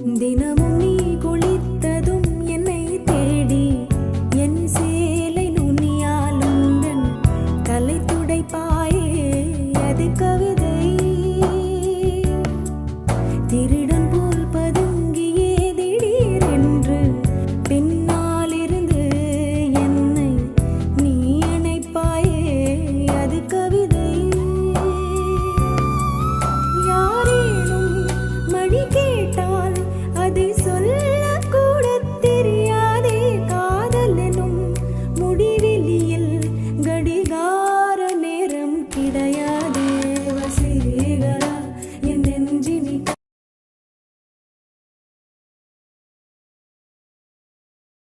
தினமும் நீ குளித்ததும் என்னை தேடி என் சேலை நுனியால் உந்தன் தலை துடைப்பாயே அது கவிதை திரு